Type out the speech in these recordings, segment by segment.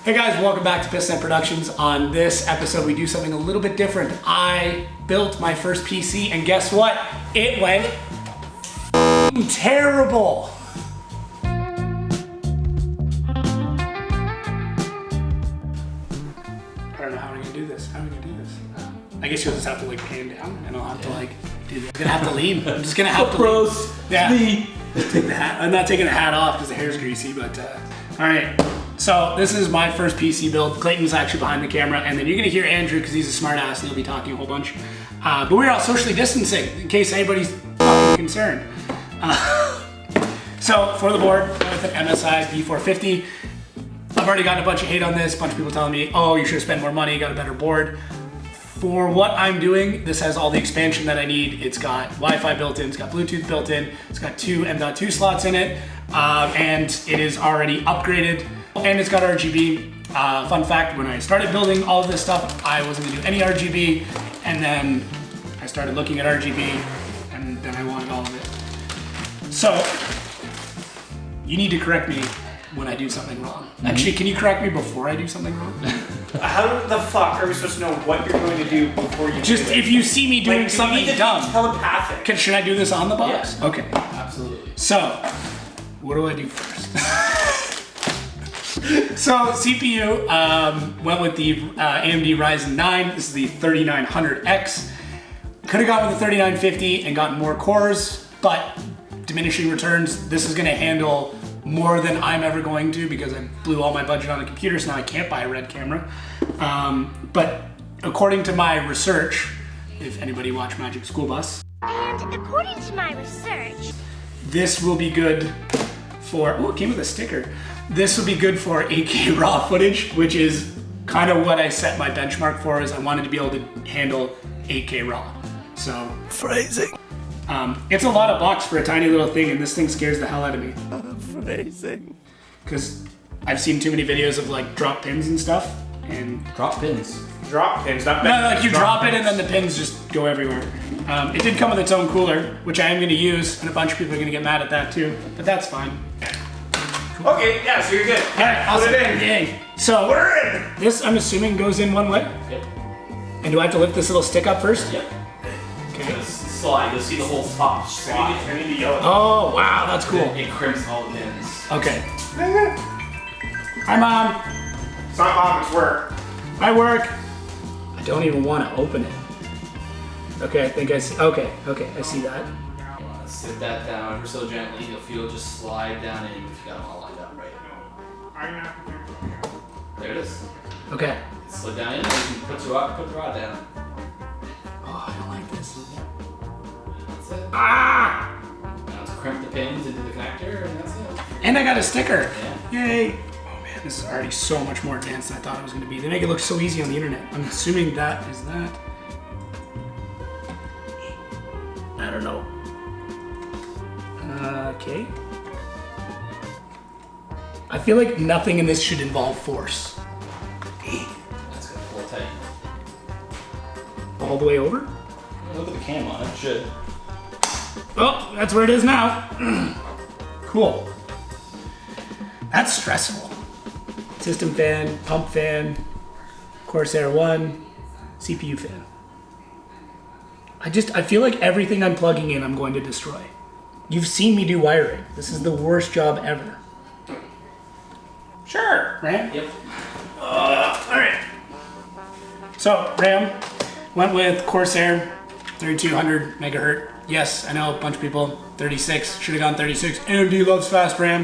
Hey guys, welcome back to Piston Productions. On this episode, we do something a little bit different. I built my first PC, and guess what? It went terrible. I don't know how we're gonna do this. I guess you'll just have to like pan down, and I'll have to like do this. I'm gonna have to lean. I'm just gonna have to lean. Yeah. Take the hat. I'm not taking the hat off because the hair's greasy, but all right. So this is my first PC build. Clayton's actually behind the camera, and then you're gonna hear Andrew because he's a smart ass and he'll be talking a whole bunch. But we're all socially distancing in case anybody's concerned. So for the board, with an MSI B450. I've already gotten a bunch of hate on this. A bunch of people telling me, oh, you should have spent more money, got a better board. For what I'm doing, this has all the expansion that I need. It's got Wi-Fi built in, it's got Bluetooth built in, it's got two M.2 slots in it, and it is already upgraded, and it's got RGB. Fun fact, when I started building all of this stuff, I wasn't gonna do any RGB, and then I started looking at RGB, and then I wanted all of it. So, you need to correct me when I do something wrong. Actually, can you correct me before I do something wrong? How the fuck are we supposed to know what you're going to do before you Just do it? if you see me doing like, something you need to dumb. be telepathic. Should I do this on the box? Yeah. Okay. Absolutely. So, what do I do first? So, CPU, went with the AMD Ryzen 9. This is the 3900X. Could have gone with the 3950 and gotten more cores, but diminishing returns, this is gonna handle more than I'm ever going to because I blew all my budget on a computer, so now I can't buy a red camera. But according to my research, if anybody watched Magic School Bus, and according to my research, this will be good for, oh, it came with a sticker. This will be good for 8K raw footage, which is kind of what I set my benchmark for, is I wanted to be able to handle 8K raw. So, Phrasing. it's a lot of blocks for a tiny little thing, and this thing scares the hell out of me. Phrasing. Because I've seen too many videos of like drop pins and stuff, and Drop pins. Drop pins, not no, like you drop it and then the pins just go everywhere. It did come with its own cooler, which I am going to use, and a bunch of people are going to get mad at that too, but that's fine. Okay, yeah, so you're good. All right, awesome. Put it in. Yay. So Put it in. this, I'm assuming, goes in one way. Yep. And do I have to lift this little stick up first? Yep. Okay. Just slide. You'll see the whole top slide. I need to yell at you. Oh wow, that's cool. It crimps all the pins. Okay. Hi Mom. It's not mom, it's work. I work. I don't even want to open it. Okay, I think I see. Okay, I see that. You want to sit that down ever so gently. You'll feel it just slide down in if you got them all lined up right. There it is. Okay. It slid down in. And you can put the rod down. Oh, I don't like this. That's it. Ah! Now to crimp the pins into the connector, and that's it. And I got a sticker. Yeah. Yay. Oh man, this is already so much more advanced than I thought it was going to be. They make it look so easy on the internet. I'm assuming that is that. I don't know. Okay. I feel like nothing in this should involve force. That's gonna pull tight. All the way over? Look at the cam on it. It should. Oh, that's where it is now. Cool. That's stressful. System fan, pump fan, Corsair 1, CPU fan. I feel like everything I'm plugging in, I'm going to destroy. You've seen me do wiring. This is the worst job ever. Sure, RAM? Yep. All right. So, RAM, went with Corsair 3200 megahertz. Yes, I know a bunch of people, 36, should have gone 36. AMD loves fast RAM.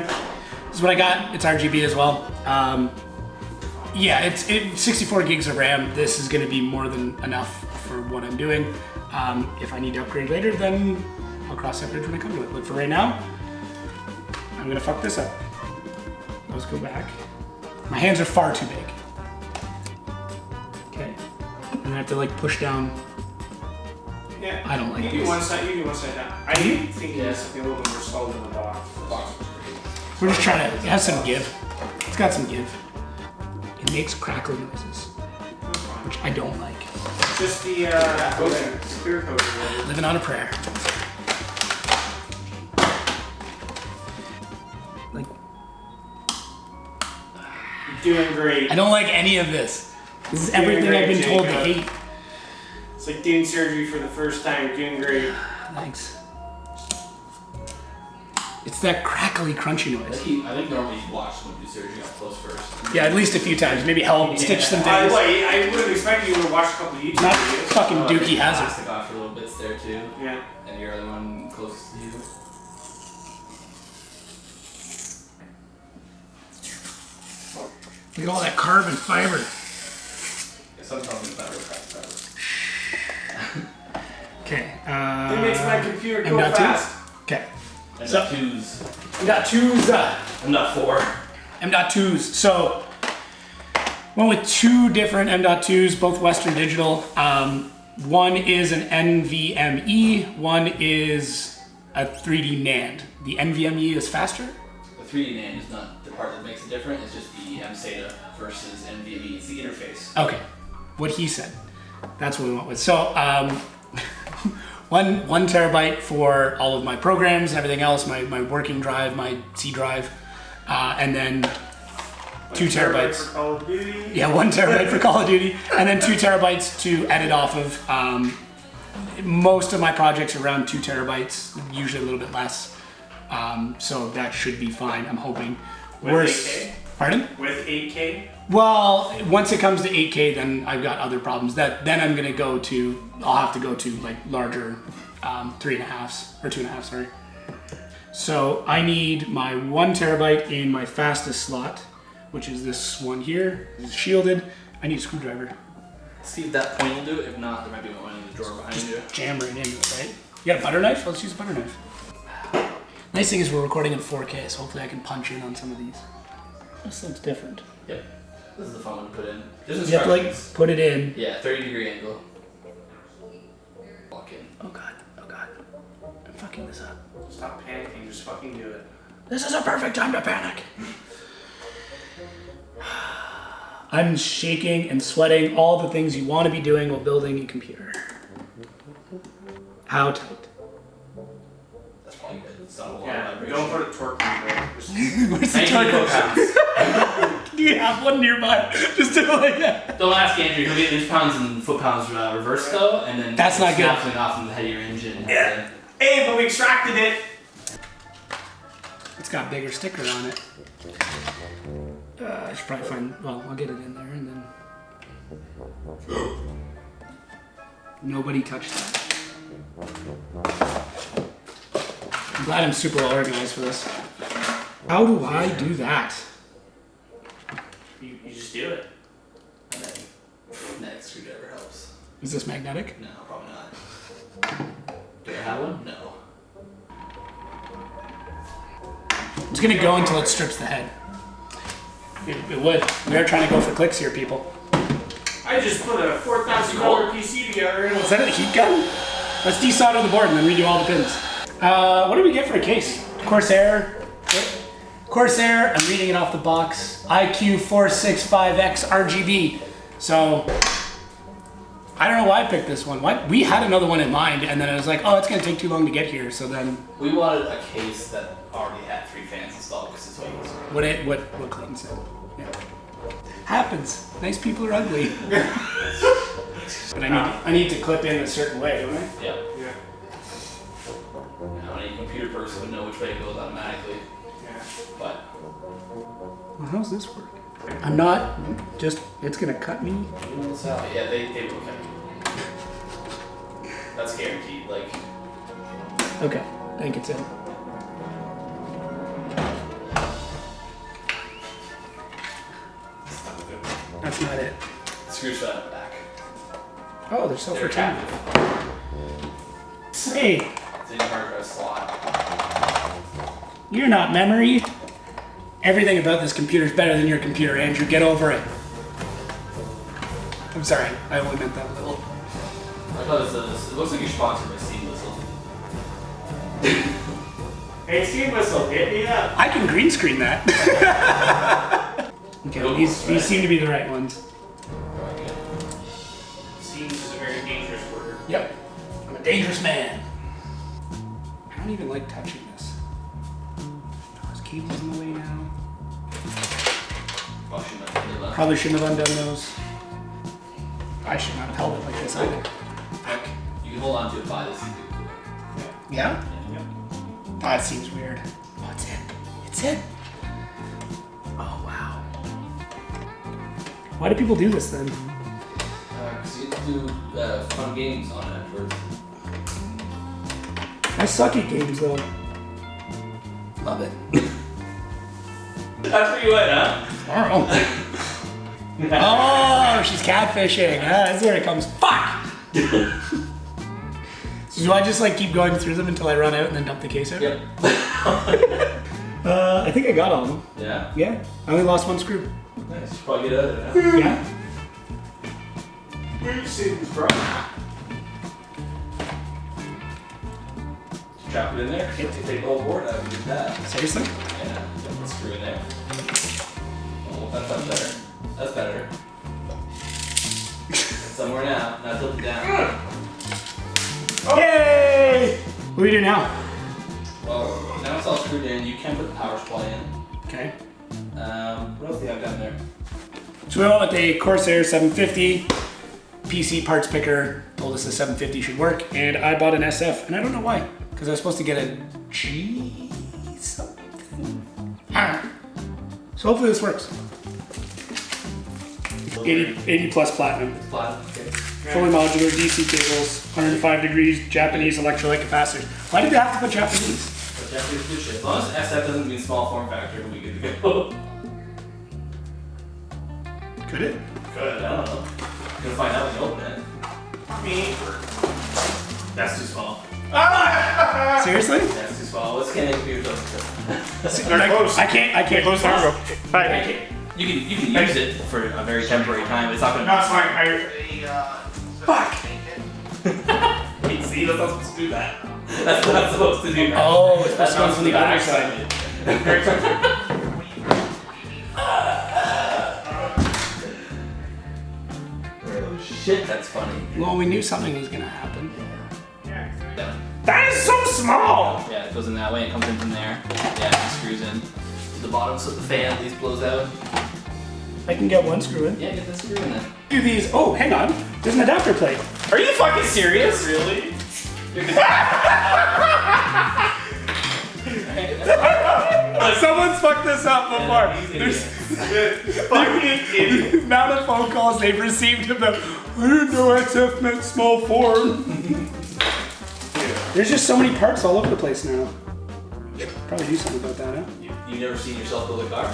This is what I got. It's RGB as well. Yeah, it's 64 gigs of RAM. This is gonna be more than enough for what I'm doing. If I need to upgrade later, then I'll cross that bridge when I come to it. But for right now, I'm gonna fuck this up. Let's go back. My hands are far too big. Okay. I'm gonna have to like push down. Yeah. I don't like you this. Do one side, you do one side down. I think it needs something a little bit more solid than the box. The box was pretty. We're just trying to have some give. It's got some give. It makes crackling noises, which I don't like. Just the coating, clear coating. Living on a prayer. Like, Doing great. I don't like any of this. This is everything I've been told to hate. It's like doing surgery for the first time. You're doing great. Thanks. It's that crackly, crunchy noise. I think normally you watch someone do surgery up close first. Yeah, at least a few times. Maybe help stitch some By things. the way, I would have expected you to watch a couple of YouTube Not videos. fucking Dookie Hazard. Plastic off for little bits there too. Yeah. And your other one closest to you. Look at all that carbon fiber. Yeah, sometimes it's not real fast fiber. Okay. It makes my computer go M.2? fast. Okay. And So- the twos. M.2's. I'm not 4. M.2's. So, went with two different M.2's, both Western Digital. One is an NVMe, one is a 3D NAND. The NVMe is faster? The 3D NAND is not the part that makes it different, it's just the SATA versus NVMe. It's the interface. Okay, what he said. That's what we went with. So, 1 terabyte for all of my programs and everything else, my working drive, my C drive, and then 2 terabytes. For Call of Duty. Yeah, 1 terabyte for Call of Duty, and then 2 terabytes to edit off of. Most of my projects are around 2 terabytes, usually a little bit less. So that should be fine, I'm hoping. With 8K? Pardon? With 8K? Well, once it comes to 8K, then I've got other problems. Then I'm gonna go to, I'll have to go to like larger 3.5s, or 2.5, sorry. So I need my 1 terabyte in my fastest slot, which is this one here. This is shielded. I need a screwdriver. See if that point will do it. If not, there might be one in the drawer behind you. Jam right into it, right? You got a butter knife? Let's use a butter knife. Nice thing is we're recording in 4K, so hopefully I can punch in on some of these. This looks different. Yep. This is the fun one to put in. There's You have to like instructions. put it in. Yeah, 30-degree angle. Lock in. Oh god, I'm fucking this up. Stop panicking, just fucking do it. This is a perfect time to panic. I'm shaking and sweating all the things you want to be doing while building a computer. How tight? That's probably good. It's not a lot of Yeah, vibration. don't put a torque in there. Just Where's the 90 target? foot-pounds. Do you have one nearby? Just do it like that. Don't ask Andrew. He'll get inch pounds and foot pounds reversed though, and then That's not good. snapping off in the head of your engine. Yeah. Hey, but we extracted it. It's got a bigger sticker on it. I should probably find, well, I'll get it in there and then. Nobody touched that. I'm glad I'm super well organized for this. How do I do that? You just do it. And then next screwdriver helps. Is this magnetic? No, probably not. Do I have one? No. It's gonna go until it strips the head. It would. We are trying to go for clicks here, people. I just put a $4,000 PC together. And Is that a heat gun? Let's desolder the board and then redo all the pins. What do we get for a case? Corsair. Corsair, I'm reading it off the box. Icue 465X RGB. So, I don't know why I picked this one. Why? We had another one in mind, and then I was like, oh, it's gonna take too long to get here. So then, We wanted a case that already had 3 fans installed because it's way easier. what Clayton said. Yeah. Happens. Nice people are ugly. But I need to clip in a certain way, don't I? Yep. Yeah. Now, any computer person would know which way it goes automatically. Yeah. But Well, how's this work? I'm not just, it's gonna cut me. yeah, they will cut you. That's guaranteed. Like, Okay, I think it's in. That's not it. screw shut out the back. Oh, they're so They're pretend. captive. Hey, It's in your hard drive slot. you're not memory. Everything about this computer is better than your computer, Andrew. Get over it. I'm sorry, I only meant that a little. I thought it looks like you're sponsored by Steam Whistle. Hey, Steam Whistle, hit me up. I can green screen that. Okay, these seem to be the right ones. Seems is a very dangerous word. Yep. I'm a dangerous man. I don't even like touching this. Oh, his cable's in the way now. Washing my Probably shouldn't have undone those. I should not have held it like this either. Heck, you can hold on to it by this. Yeah? Yep. That seems weird. Oh, it's in. It's in. Oh, wow. Why do people do this then? Because you get to do fun games on it afterwards. I suck at games though. Love it. That's where you went, huh? Tomorrow. Oh, she's catfishing. That's where it comes. Fuck! So do I just like keep going through them until I run out and then dump the case out? Yep. I think I got all of them. Yeah. Yeah. I only lost one screw. Nice. You probably get out of it, huh? Yeah. Where you see this, bro? Trap it in there. Take the whole board out and do that. Seriously? Yeah. Put the screw in there. Oh, that's better. That's better. It's somewhere now. Now tilt it down. Yay! What do we do now? Well, now it's all screwed in. You can put the power supply in. Okay. What else do you have down there? So we went with the Corsair 750. PC parts picker told us the 750 should work, and I bought an SF, and I don't know why, because I was supposed to get a G something. So hopefully this works. 80 plus platinum. It's platinum. Okay. Fully modular DC cables, 105 degrees, Japanese electrolyte capacitors. Why did they have to put Japanese? But Japanese good shit. As long as SF doesn't mean small form factor, we good to go. Could it? Good. I don't know. You're gonna find out when you open it. Me. That's too small. Seriously? That's too small. What's Canadian computers open to? They're close. I can't Close down, bro. Hi. You can use it for a very temporary time, but it's not No, gonna. it's fine. Fuck! Wait, see, that's not supposed to do that. That's not supposed to do that. Oh, it's supposed That's to come not from the other side. Oh shit, that's funny. Well, we knew something was gonna happen. Yeah. That is so small! Yeah, it goes in that way, it comes in from there. Yeah, it screws in to the bottom so the fan at least blows out. I can get one screw in. Yeah, get the screw in there. Do these. Oh, hang on. There's an adapter plate. Are you fucking serious? Really? Someone's fucked this up before. There's Fucking idiot. the amount of phone calls they've received about, I didn't know SF meant small form. There's just so many parts all over the place now. Probably do something about that, huh? You've never seen yourself build a car?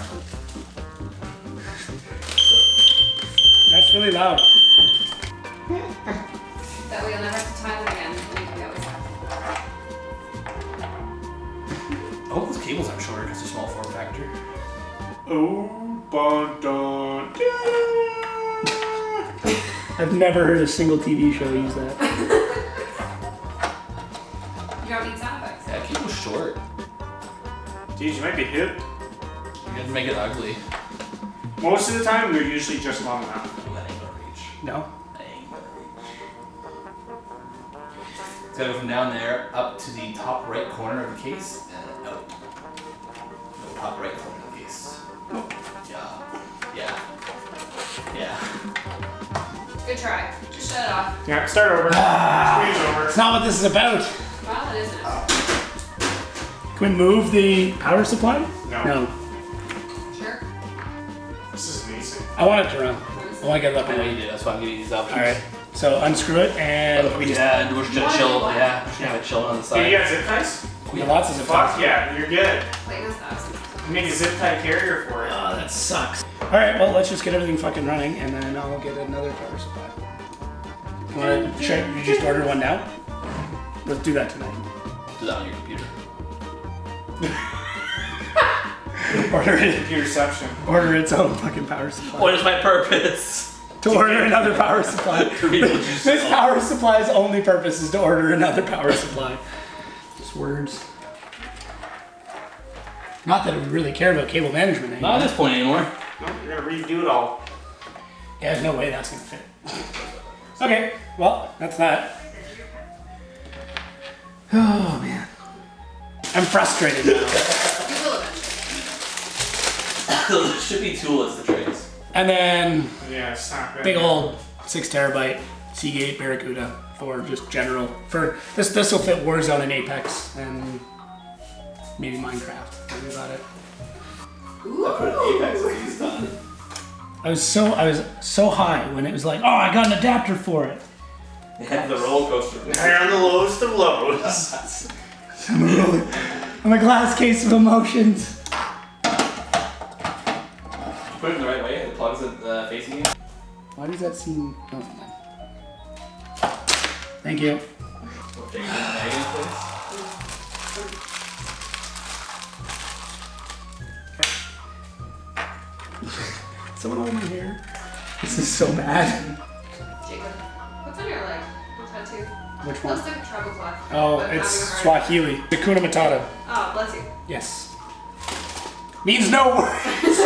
That's really loud. That way you'll never have to tie them again. We always have. I hope those cables aren't shorter because they're small form factor. Oh, dun, dun, dun. I've never heard a single TV show use that. You don't need sound effects. Yeah, cable's short. Dude, you might be hip. You have to make it ugly. Most of the time, they're usually just long enough. That ain't gonna reach. No? That ain't gonna reach. It's gotta go from down there up to the top right corner of the case and out. No, top right corner of the case. Yeah. Yeah. Yeah. Good try. Just shut it off. Yeah, start over. Squeeze over. It's not what this is about. Well, it isn't. Can we move the power supply? No. Sure. This is amazing. I want it to run. I want to get it up I and know you running. did, that's why I'm getting these options. Alright. So unscrew it and we just Yeah, and we're just gonna chill. Yeah, we're just gonna have it chilling on the Hey, side. you got zip ties? we have lots of zip Fuck ties. yeah, you're good. Wait, no, stop. You make a zip tie carrier for it. Oh, that sucks. Alright, well let's just get everything fucking running and then I'll get another power supply. Should you just order one now? Let's do that tonight. Do that on your computer. Order it. Your reception. Order its own fucking power supply. What is my purpose? To order another power supply. This power supply's only purpose is to order another power supply. Just words. Not that we really care about cable management anymore. Not at this point anymore. No, you're gonna redo it all. Yeah, there's no way that's gonna fit. Okay, well, that's that. Oh man. I'm frustrated now. You will eventually. Those should be toolless, the trays. And then Yeah, snap it. big old 6 terabyte Seagate Barracuda for just general. For this will fit Warzone and Apex and maybe Minecraft. Maybe about it. I put an Apex when he's done. I was so high when it was like, oh, I got an adapter for it. Yeah, the roller coaster. Higher on the lowest of lows. I'm a glass case of emotions. Put it in the right way. It plugs it facing you. Why does that seem? Oh, never mind. Thank you. We'll take it in the negative place. Someone hold my hair. This is so bad. Jacob, what's on your leg? Tattoo. Which one? Looks like a tribal cloth. Oh, but it's not even hard. Swahili. Hakuna Matata. Oh, bless you. Yes. Means no worries.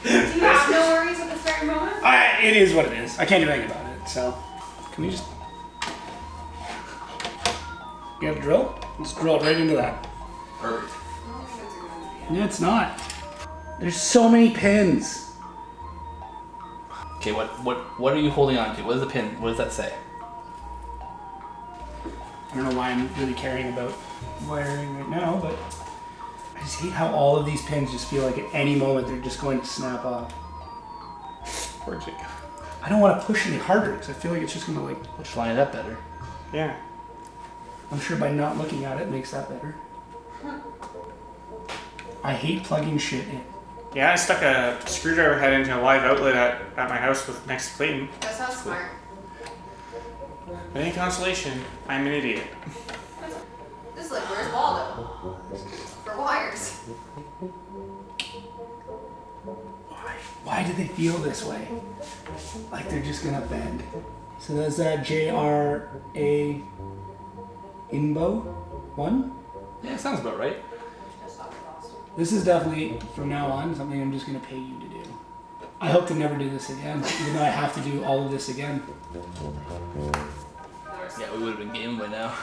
Do you have no worries at this very moment? It is what it is. I can't do anything about it. So, can we just? You have a drill? Let's drill right into that. Perfect. I don't think that's a good idea. No, it's not. There's so many pins. Okay, what are you holding on to? What is the pin? What does that say? I don't know why I'm really caring about wiring right now, but I just hate how all of these pins just feel like at any moment they're just going to snap off. Poor Jacob. I don't want to push any harder because I feel like it's just going to like. Just line it up better. Yeah. I'm sure by not looking at it makes that better. I hate plugging shit in. Yeah, I stuck a screwdriver head into a live outlet at my house with next to Clayton. That's not smart. But any consolation, I'm an idiot. This is like, where's Waldo? For wires. Why do they feel this way? Like they're just gonna bend. So that's that JRA Inbo one? Yeah, sounds about right. Just stop the cost. This is definitely, from now on, something I'm just gonna pay you to do. I hope to never do this again, even though I have to do all of this again. Yeah, we would have been game by now.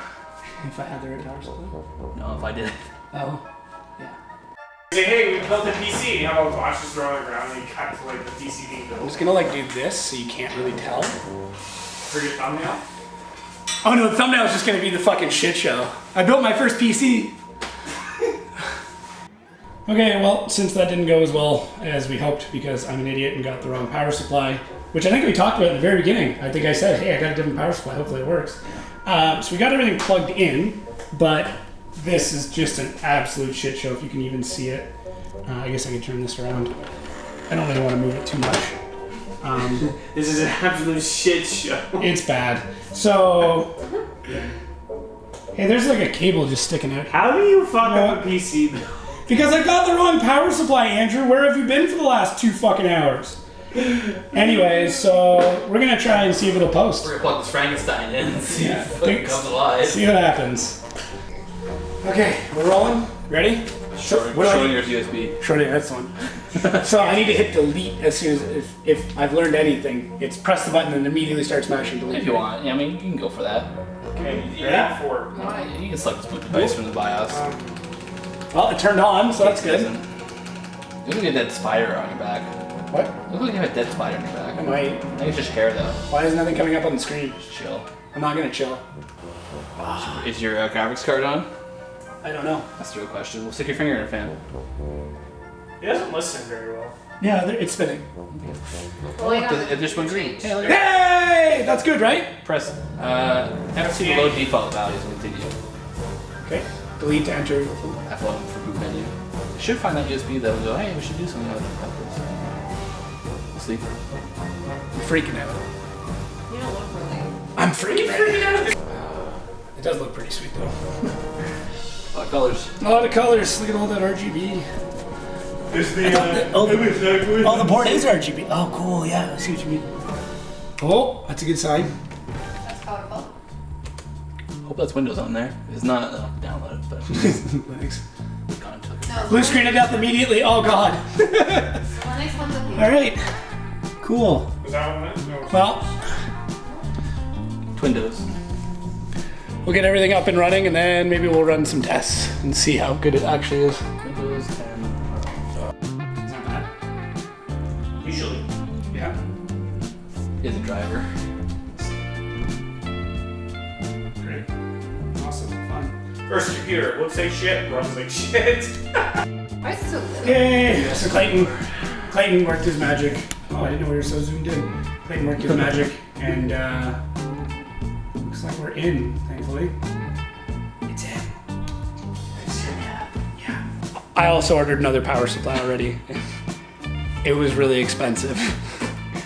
If I had the right power supply. No, if I did. Oh, yeah. Say, hey, we built a PC. How about watch this throw on the ground and you cut to like the PC being I'm built? just gonna like do this so you can't really tell. For your thumbnail? Oh no, the thumbnail is just gonna be the fucking shit show. I built my first PC. Okay, well, since that didn't go as well as we hoped because I'm an idiot and got the wrong power supply, which I think we talked about in the very beginning. I think I said, hey, I got a different power supply, hopefully it works. So we got everything plugged in, but this is just an absolute shit show if you can even see it. I guess I could turn this around. I don't really want to move it too much. This is an absolute shit show. It's bad. So, hey, there's like a cable just sticking out. How do you fuck up a PC though? Because I got the wrong power supply, Andrew. Where have you been for the last 2 fucking hours? Anyways, so we're gonna try and see if it'll post. We're gonna plug this Frankenstein in and see Yeah, if it comes alive. See what happens. Okay, we're rolling. Ready? Showing What do I your need? USB. Shorty, that's the one. So I need to hit delete as soon as if I've learned anything. It's press the button and immediately start smashing delete. If you want. Yeah, I mean, you can go for that. Okay, yeah, for. You can select this boot device from the BIOS. Well, it turned on, so that's good. You look like a dead spider on your back. What? You look like you have a dead spider on your back. I might. I think it's just hair though. Why is nothing coming up on the screen? Just chill. I'm not gonna chill. Is your graphics card on? I don't know. That's the real question. We'll stick your finger in a fan. It doesn't listen very well. Yeah, it's spinning. It just went green. Hey, look at Hey, that's good, right? Press F2 below default values and continue. Okay. Delete to enter. F1 for boot menu. It should find that USB though and go, hey, we should do something about this. We'll see. I'm freaking out. You don't look really. I'm freaking out. It does look pretty sweet though. A lot of colors. A lot of colors. Look at all that RGB. There's the Oh, the board is RGB. Oh, cool. Yeah, I see what you mean. Oh, that's a good sign. That's colorful. Hope that's Windows on there. If it's not, I'll download it. But Thanks. Gone took it. No, Blue screen of death immediately. Oh God. Linux one's up here. All right. Cool. Was that one? No. Well, Windows. we'll get everything up and running, and then maybe we'll run some tests and see how good it actually is. Windows 10. It's not bad. You Yeah. Here's a driver. Great. Awesome. Fun. First computer, won't say shit, runs like shit. Why is it so little? Yay! So Clayton worked his magic. Oh, I didn't know we were so zoomed in. Clayton worked his magic, and looks like we're in, thankfully. It's in. Yeah. I also ordered another power supply already. It was really expensive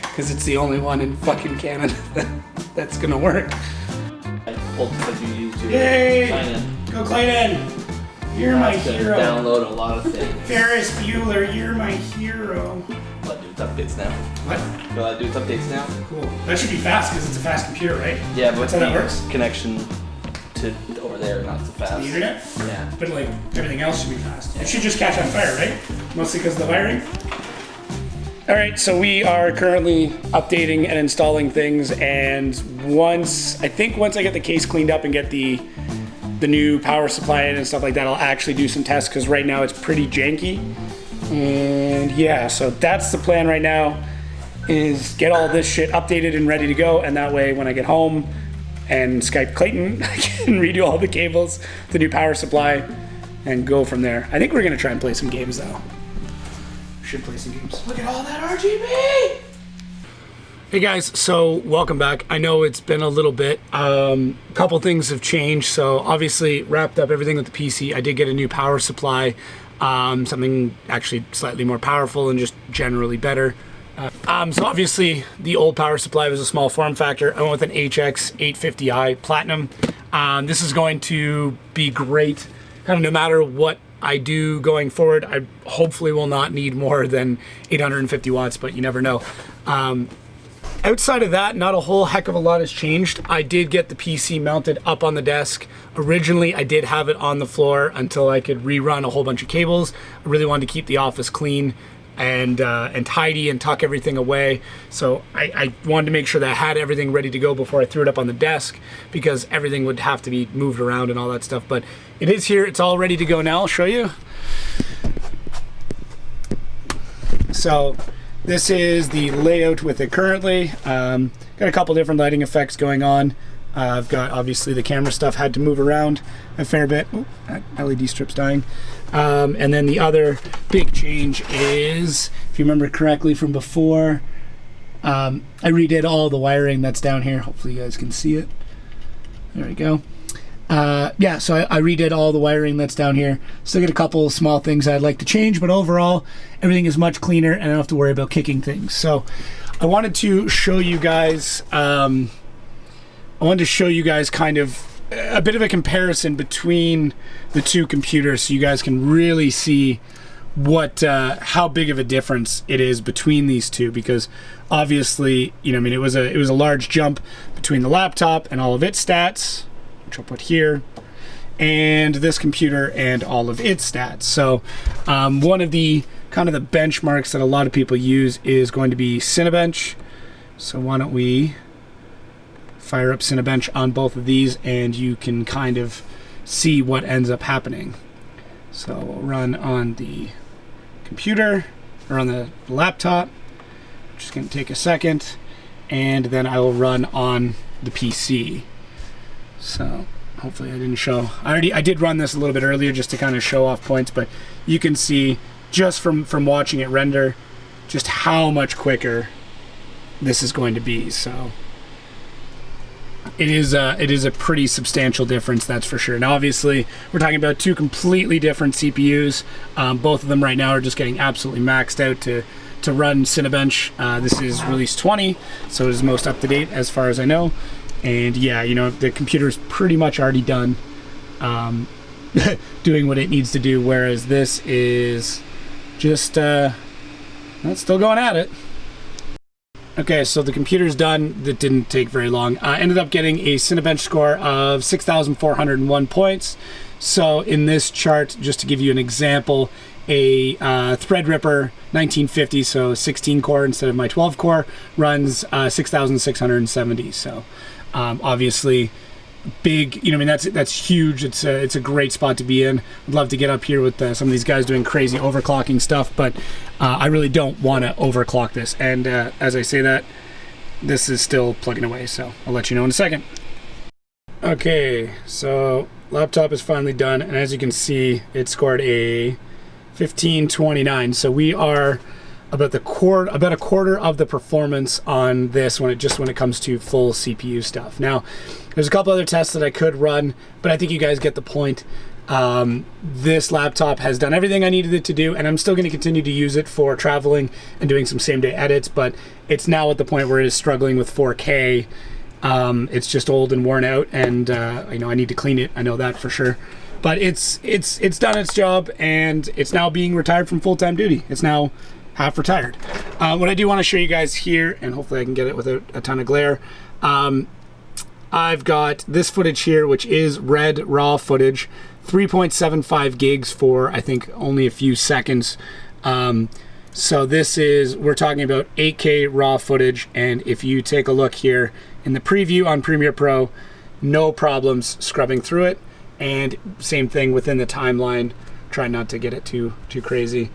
because it's the only one in fucking Canada that's gonna work. Because you used your Yay! sign-in. Go Clayton! You're my That's gonna hero. download a lot of things. Ferris Bueller, you're my hero. Go ahead, do its updates now. What? Go ahead, do its updates now. Cool. That should be fast because it's a fast computer, right? Yeah, but That's how that works? connection to over there, not so fast. The internet? Yeah. But like everything else should be fast. It should just catch on fire, right? Mostly because of the wiring. All right, so we are currently updating and installing things, and once I get the case cleaned up and get the new power supply in and stuff like that, I'll actually do some tests because right now it's pretty janky. And yeah, so that's the plan right now, is get all this shit updated and ready to go, and that way when I get home and Skype Clayton, I can redo all the cables, the new power supply, and go from there. I think we're gonna try and play some games though. Should play some games. Look at all that RGB! Hey guys, so welcome back. I know it's been a little bit. A couple things have changed. So obviously wrapped up everything with the PC. I did get a new power supply, something actually slightly more powerful and just generally better. So obviously the old power supply was a small form factor. I went with an HX 850i Platinum. This is going to be great, kind of no matter what I do going forward. I hopefully will not need more than 850 watts, but you never know. Outside of that, not a whole heck of a lot has changed. I did get the PC mounted up on the desk. Originally, I did have it on the floor until I could rerun a whole bunch of cables. I really wanted to keep the office clean and tidy and tuck everything away. So I wanted to make sure that I had everything ready to go before I threw it up on the desk, because everything would have to be moved around and all that stuff. But it is here, it's all ready to go now. I'll show you. So this is the layout with it currently. Got a couple different lighting effects going on. I've got, obviously, the camera stuff had to move around a fair bit. Ooh, that LED strip's dying. And then the other big change is, if you remember correctly from before, I redid all the wiring that's down here. Hopefully you guys can see it. There we go. Yeah, so I redid all the wiring that's down here. Still got a couple of small things I'd like to change, but overall, everything is much cleaner and I don't have to worry about kicking things. So I wanted to show you guys, kind of a bit of a comparison between the two computers, so you guys can really see what how big of a difference it is between these two, because obviously, you know, I mean, it was a large jump between the laptop and all of its stats, which I'll put here, and this computer and all of its stats. So one of the kind of the benchmarks that a lot of people use is going to be Cinebench. So why don't we fire up Cinebench on both of these, and you can kind of see what ends up happening. So we'll run on the computer, or on the laptop. Just gonna take a second, and then I will run on the PC. So hopefully I didn't show. I did run this a little bit earlier just to kind of show off points, but you can see just from watching it render just how much quicker this is going to be. So it is a pretty substantial difference, that's for sure. Now obviously we're talking about two completely different CPUs. Both of them right now are just getting absolutely maxed out to run Cinebench. This is release 20, so it is most up to date as far as I know. And yeah, you know, the computer's pretty much already done doing what it needs to do, whereas this is just it's still going at it. Okay, so the computer's done. That didn't take very long. Ended up getting a Cinebench score of 6,401 points. So in this chart, just to give you an example, a Threadripper 1950, so 16 core instead of my 12 core, runs 6,670. So obviously big, you know, I mean, that's huge. It's a great spot to be in. I'd love to get up here with some of these guys doing crazy overclocking stuff, but I really don't want to overclock this. And as I say that, this is still plugging away, so I'll let you know in a second. Okay, so laptop is finally done, and as you can see, it scored a 1529. So we are about a quarter of the performance on this when it comes to full CPU stuff. Now, there's a couple other tests that I could run, but I think you guys get the point. This laptop has done everything I needed it to do, and I'm still going to continue to use it for traveling and doing some same-day edits, but it's now at the point where it is struggling with 4K. It's just old and worn out, and you know, I need to clean it. I know that for sure. But it's done its job, and it's now being retired from full-time duty. It's now half retired. What I do want to show you guys here, and hopefully I can get it without a ton of glare, I've got this footage here, which is red raw footage, 3.75 gigs for, I think, only a few seconds. So this is, we're talking about 8K raw footage, and if you take a look here in the preview on Premiere Pro, no problems scrubbing through it, and same thing within the timeline. Try not to get it too crazy.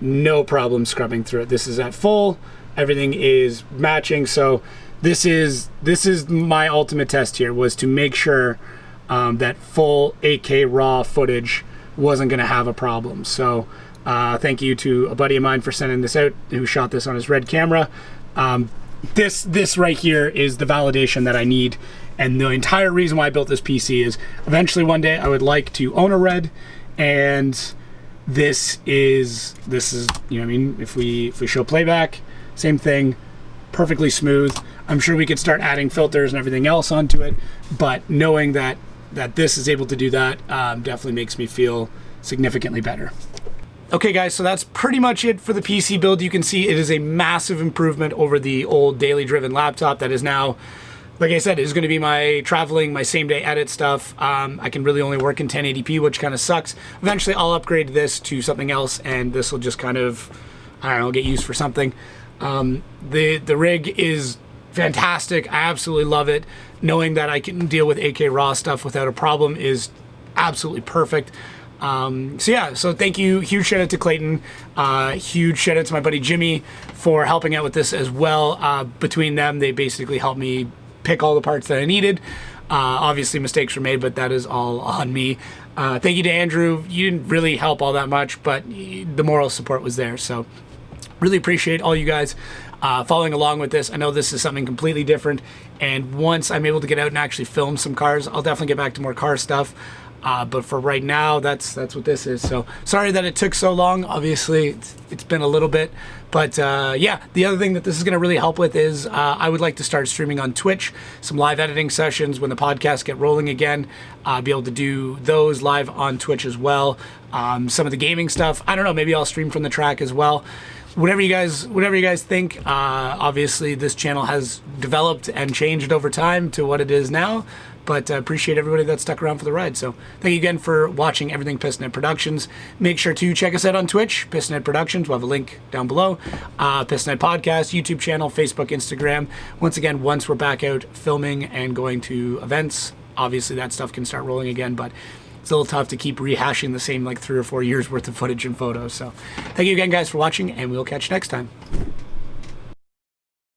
No problem scrubbing through it. This is at full, everything is matching. So this is my ultimate test here, was to make sure that full 8K raw footage wasn't going to have a problem. So thank you to a buddy of mine for sending this out, who shot this on his Red camera. This right here is the validation that I need, and the entire reason why I built this PC is eventually one day I would like to own a Red, and this is, you know what I mean, if we show playback, same thing, perfectly smooth. I'm sure we could start adding filters and everything else onto it, but knowing that this is able to do that definitely makes me feel significantly better. Okay guys, so that's pretty much it for the PC build. You can see it is a massive improvement over the old daily driven laptop that is now, like I said, is going to be my traveling, my same day edit stuff. I can really only work in 1080p, which kind of sucks. Eventually I'll upgrade this to something else, and this will just kind of, I don't know, get used for something. The rig is fantastic. I absolutely love it. Knowing that I can deal with 8K raw stuff without a problem is absolutely perfect. So yeah, so thank you. Huge shout out to Clayton. Huge shout out to my buddy Jimmy for helping out with this as well. Between them, they basically helped me pick all the parts that I needed. Obviously mistakes were made, but that is all on me. Thank you to Andrew. You didn't really help all that much, but the moral support was there. So really appreciate all you guys following along with this. I know this is something completely different, and once I'm able to get out and actually film some cars, I'll definitely get back to more car stuff. But for right now, that's what this is. So sorry that it took so long. Obviously, it's been a little bit. But yeah, the other thing that this is going to really help with is I would like to start streaming on Twitch, some live editing sessions when the podcasts get rolling again. Be able to do those live on Twitch as well. Some of the gaming stuff, I don't know, maybe I'll stream from the track as well. Whatever you guys think. Obviously, this channel has developed and changed over time to what it is now. But I appreciate everybody that stuck around for the ride. So thank you again for watching everything Pistonhead Productions. Make sure to check us out on Twitch, Pistonhead Productions. We'll have a link down below. Pistonhead Podcast, YouTube channel, Facebook, Instagram. Once again, once we're back out filming and going to events, obviously that stuff can start rolling again. But it's a little tough to keep rehashing the same like 3 or 4 years worth of footage and photos. So thank you again, guys, for watching, and we'll catch you next time.